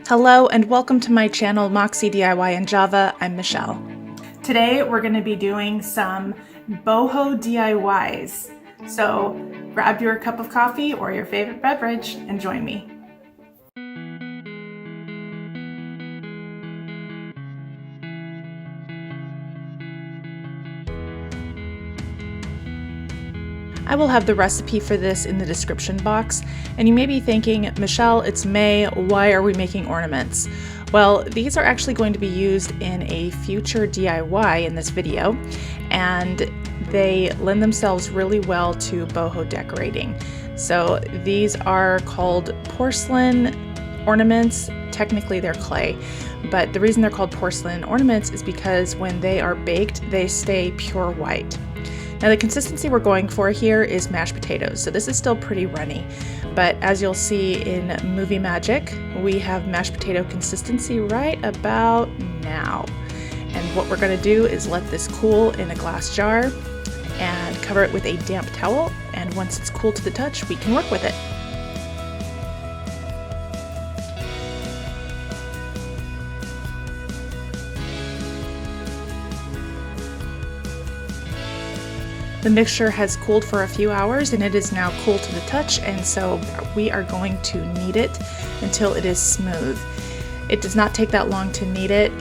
Hello and welcome to my channel Moxie DIY in Java. I'm Michelle. Today we're going to be doing some BoHo DIYs. So grab your cup of coffee or your favorite beverage and join me. I will have the recipe for this in the description box, and you may be thinking, Michelle, it's May, why are we making ornaments? Well, these are actually going to be used in a future DIY in this video, and they lend themselves really well to boho decorating. So these are called porcelain ornaments. Technically they're clay, but the reason they're called porcelain ornaments is because when they are baked, they stay pure white. Now the consistency we're going for here is mashed potatoes, so this is still pretty runny, but as you'll see in Movie Magic, we have mashed potato consistency right about now. And what we're going to do is let this cool in a glass jar and cover it with a damp towel, and once it's cool to the touch, we can work with it. The mixture has cooled for a few hours and it is now cool to the touch, and so we are going to knead it until it is smooth. It does not take that long to knead it,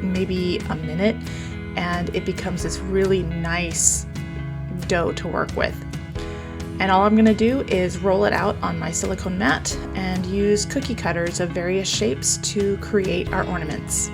maybe a minute, and it becomes this really nice dough to work with. And all I'm going to do is roll it out on my silicone mat and use cookie cutters of various shapes to create our ornaments.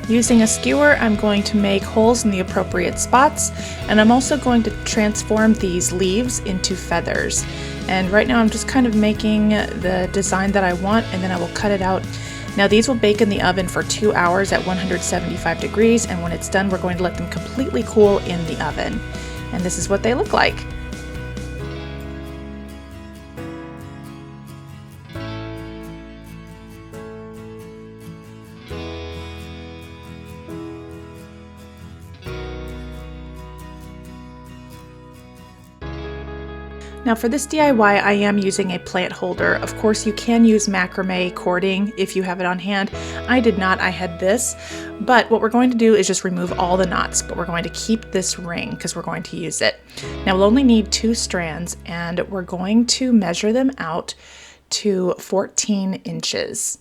Using a skewer, I'm going to make holes in the appropriate spots, and I'm also going to transform these leaves into feathers. And right now I'm just kind of making the design that I want, and then I will cut it out. Now these will bake in the oven for 2 hours at 175 degrees, and when it's done we're going to let them completely cool in the oven. And this is what they look like. Now for this DIY, I am using a plant holder. Of course, you can use macrame cording if you have it on hand. I did not, I had this. But what we're going to do is just remove all the knots, but we're going to keep this ring because we're going to use it. Now we'll only need 2 strands, and we're going to measure them out to 14 inches.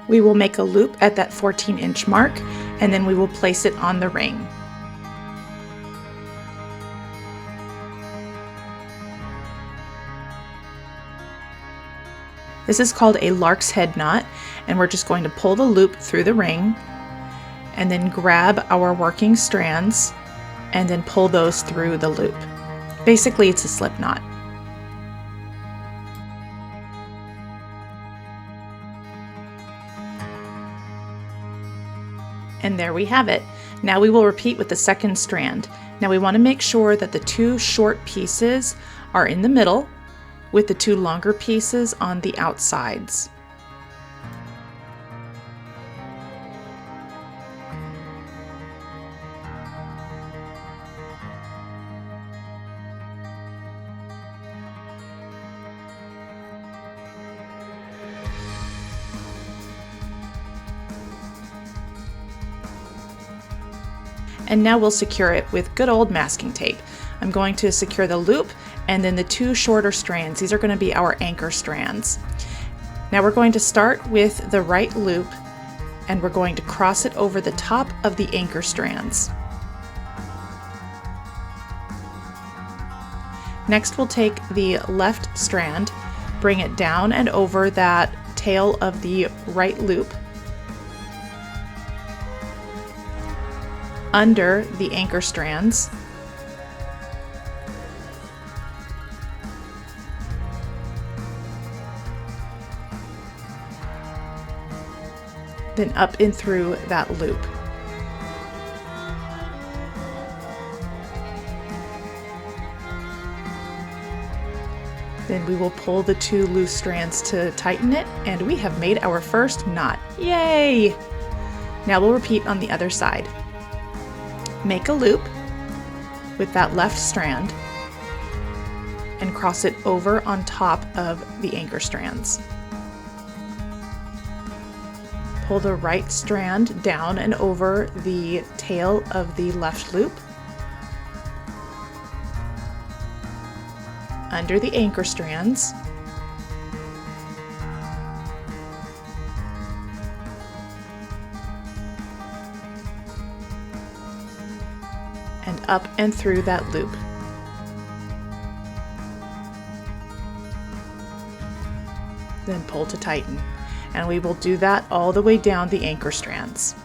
We will make a loop at that 14-inch mark, and then we will place it on the ring. This is called a lark's head knot, and we're just going to pull the loop through the ring and then grab our working strands and then pull those through the loop. Basically, it's a slip knot. And there we have it. Now we will repeat with the second strand. Now we want to make sure that the 2 short pieces are in the middle with the 2 longer pieces on the outsides. And now we'll secure it with good old masking tape. I'm going to secure the loop and then the 2 shorter strands. These are going to be our anchor strands. Now we're going to start with the right loop and we're going to cross it over the top of the anchor strands. Next we'll take the left strand, bring it down and over that tail of the right loop, under the anchor strands. Then up and through that loop. Then we will pull the 2 loose strands to tighten it, and we have made our first knot. Yay! Now we'll repeat on the other side. Make a loop with that left strand and cross it over on top of the anchor strands. Pull the right strand down and over the tail of the left loop, under the anchor strands, and up and through that loop. Then pull to tighten. And we will do that all the way down the anchor strands.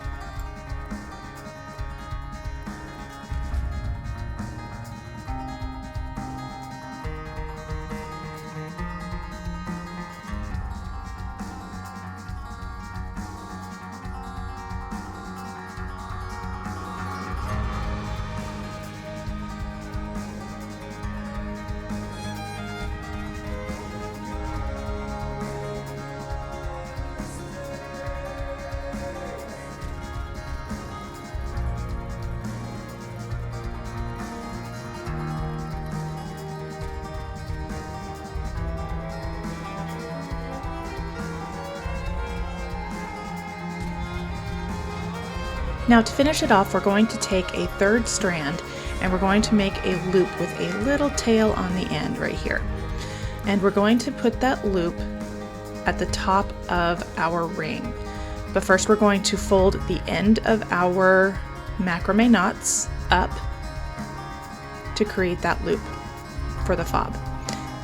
Now to finish it off, we're going to take a 3rd strand and we're going to make a loop with a little tail on the end right here. And we're going to put that loop at the top of our ring. But first we're going to fold the end of our macrame knots up to create that loop for the fob.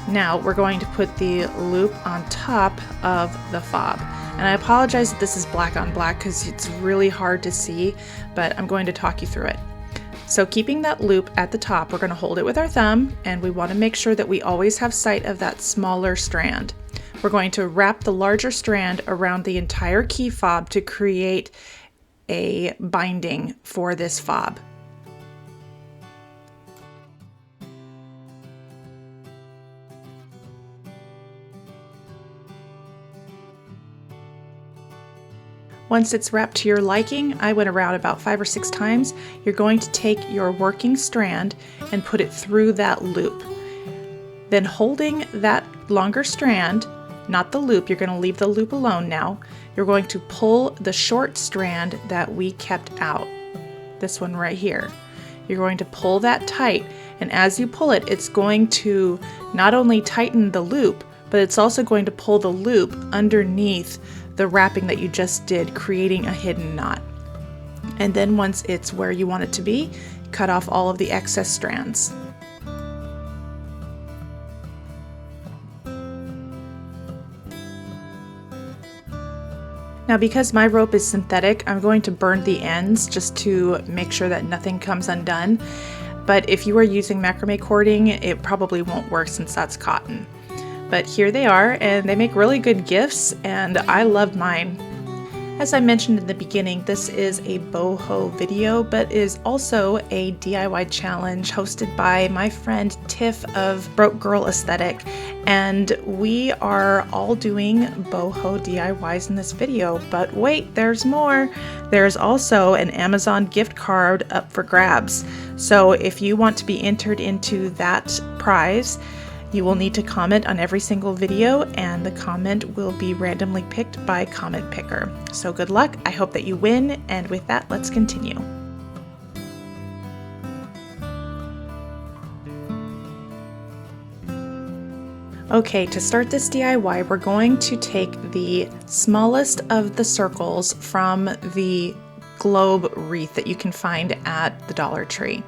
Now we're going to put the loop on top of the fob. And I apologize that this is black on black because it's really hard to see, but I'm going to talk you through it. So keeping that loop at the top, we're going to hold it with our thumb, and we want to make sure that we always have sight of that smaller strand. We're going to wrap the larger strand around the entire key fob to create a binding for this fob. Once it's wrapped to your liking, I went around about 5 or 6 times, you're going to take your working strand and put it through that loop. Then holding that longer strand, not the loop, you're going to leave the loop alone now, you're going to pull the short strand that we kept out, this one right here. You're going to pull that tight, and as you pull it, it's going to not only tighten the loop, but it's also going to pull the loop underneath the wrapping that you just did, creating a hidden knot. And then once it's where you want it to be, cut off all of the excess strands. Now because my rope is synthetic, I'm going to burn the ends just to make sure that nothing comes undone. But if you are using macrame cording, it probably won't work since that's cotton. But here they are, and they make really good gifts, and I love mine. As I mentioned in the beginning, this is a boho video, but is also a DIY challenge hosted by my friend Tiff of Broke Girl Aesthetic, and we are all doing boho DIYs in this video. But wait, there's more. There's also an Amazon gift card up for grabs. So if you want to be entered into that prize, you will need to comment on every single video, and the comment will be randomly picked by Comment Picker. So good luck, I hope that you win, and with that, let's continue. Okay, to start this DIY, we're going to take the smallest of the circles from the globe wreath that you can find at the Dollar Tree.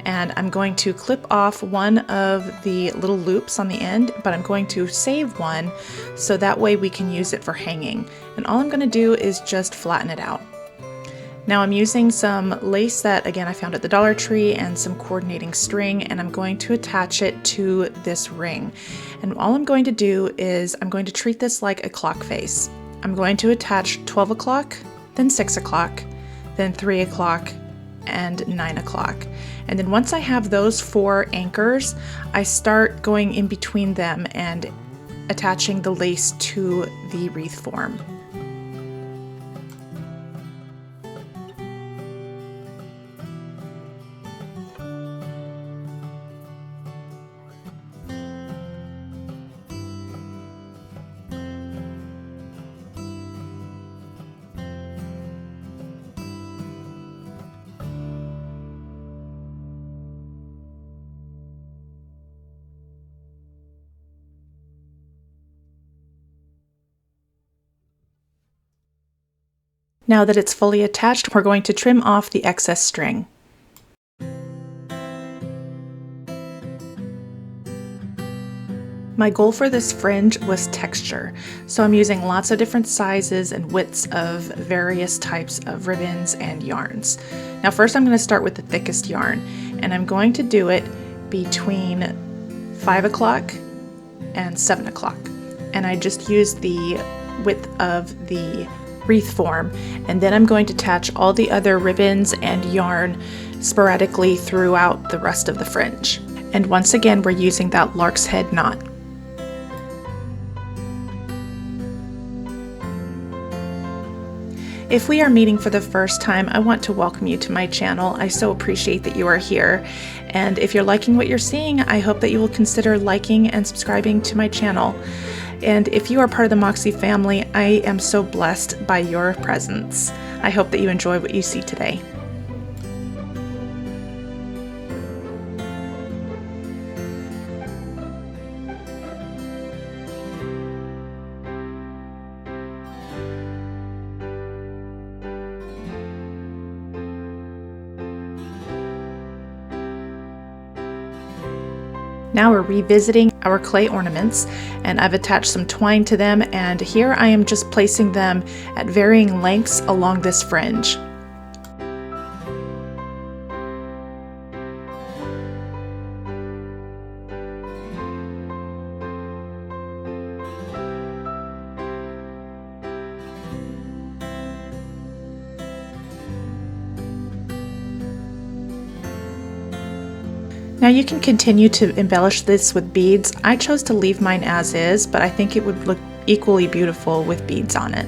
And I'm going to clip off one of the little loops on the end, but I'm going to save one so that way we can use it for hanging. And all I'm going to do is just flatten it out. Now I'm using some lace that, again, I found at the Dollar Tree and some coordinating string, and I'm going to attach it to this ring. And all I'm going to do is I'm going to treat this like a clock face. I'm going to attach 12 o'clock, then 6 o'clock, then 3 o'clock, and 9 o'clock. And then once I have those 4 anchors, I start going in between them and attaching the lace to the wreath form. Now that it's fully attached, we're going to trim off the excess string. My goal for this fringe was texture, so I'm using lots of different sizes and widths of various types of ribbons and yarns. Now first I'm going to start with the thickest yarn, and I'm going to do it between 5 o'clock and 7 o'clock. And I just used the width of the wreath form, and then I'm going to attach all the other ribbons and yarn sporadically throughout the rest of the fringe. And once again, we're using that lark's head knot. If we are meeting for the first time, I want to welcome you to my channel. I so appreciate that you are here. And if you're liking what you're seeing, I hope that you will consider liking and subscribing to my channel. And if you are part of the Moxie family, I am so blessed by your presence. I hope that you enjoy what you see today. Now we're revisiting our clay ornaments, and I've attached some twine to them, and here I am just placing them at varying lengths along this fringe. Now you can continue to embellish this with beads. I chose to leave mine as is, but I think it would look equally beautiful with beads on it.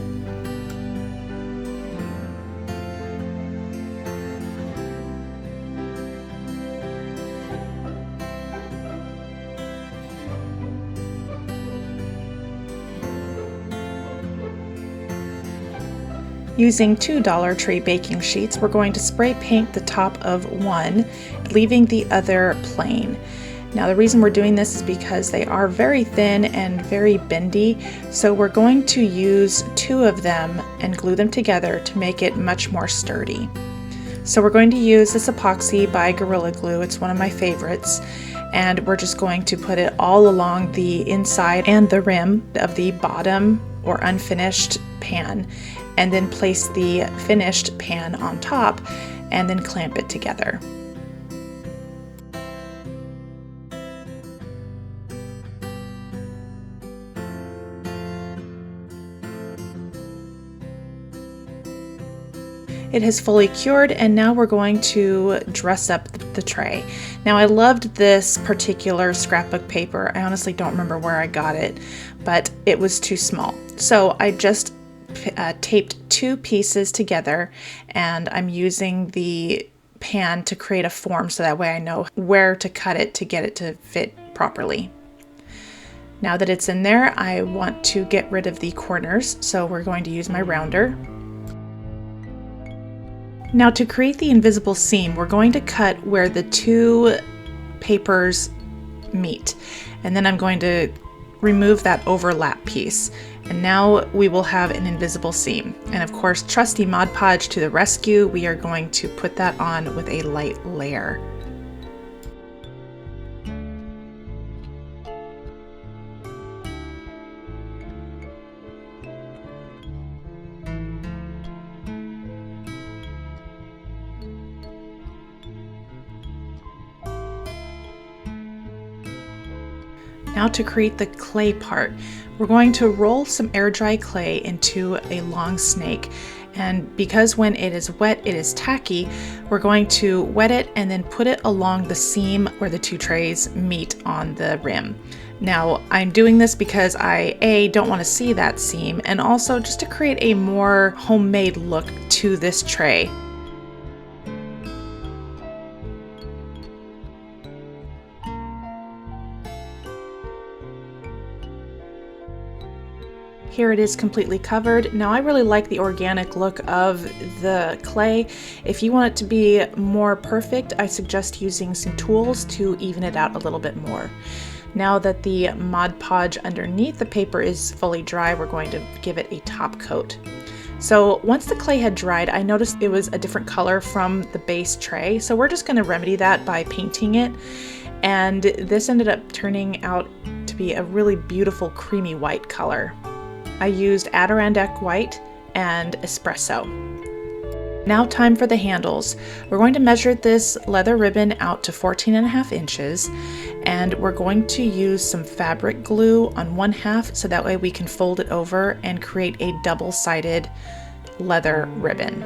Using 2 Dollar Tree baking sheets, we're going to spray paint the top of one, leaving the other plain. Now the reason we're doing this is because they are very thin and very bendy, so we're going to use 2 of them and glue them together to make it much more sturdy. So we're going to use this epoxy by Gorilla Glue. It's one of my favorites, and we're just going to put it all along the inside and the rim of the bottom or unfinished pan, and then place the finished pan on top and then clamp it together. It has fully cured, and now we're going to dress up the tray. Now I loved this particular scrapbook paper. I honestly don't remember where I got it, but it was too small. So I just taped 2 pieces together, and I'm using the pan to create a form so that way I know where to cut it to get it to fit properly. Now that it's in there, I want to get rid of the corners, so we're going to use my rounder. Now to create the invisible seam, we're going to cut where the 2 papers meet, and then I'm going to remove that overlap piece. And now we will have an invisible seam. And of course, trusty Mod Podge to the rescue, we are going to put that on with a light layer. Now to create the clay part, we're going to roll some air dry clay into a long snake. And because when it is wet, it is tacky, we're going to wet it and then put it along the seam where the two trays meet on the rim. Now, I'm doing this because I don't want to see that seam, and also just to create a more homemade look to this tray. Here it is completely covered. Now I really like the organic look of the clay. If you want it to be more perfect, I suggest using some tools to even it out a little bit more. Now that the Mod Podge underneath the paper is fully dry, we're going to give it a top coat. So once the clay had dried, I noticed it was a different color from the base tray. So we're just going to remedy that by painting it. And this ended up turning out to be a really beautiful creamy white color. I used Adirondack White and Espresso. Now time for the handles. We're going to measure this leather ribbon out to 14.5 inches, and we're going to use some fabric glue on one half so that way we can fold it over and create a double-sided leather ribbon.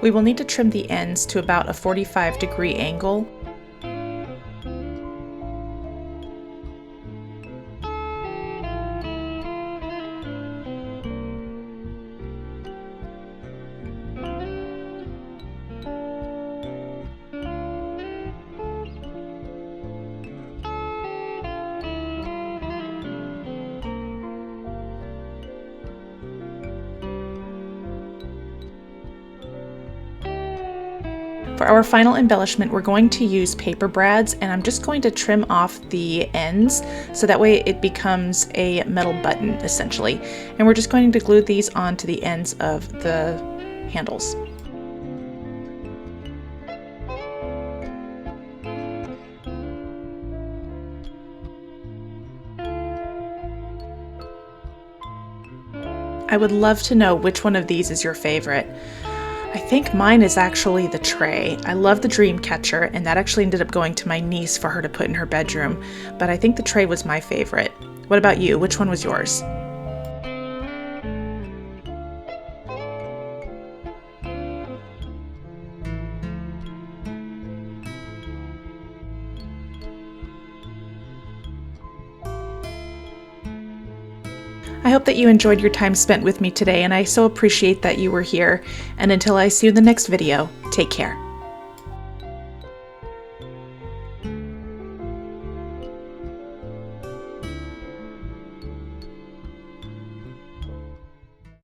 We will need to trim the ends to about a 45-degree angle. For our final embellishment, we're going to use paper brads, and I'm just going to trim off the ends so that way it becomes a metal button essentially. And we're just going to glue these onto the ends of the handles. I would love to know which one of these is your favorite. I think mine is actually the tray. I love the dream catcher, and that actually ended up going to my niece for her to put in her bedroom, but I think the tray was my favorite. What about you? Which one was yours? I hope that you enjoyed your time spent with me today, and I so appreciate that you were here. And until I see you in the next video, take care.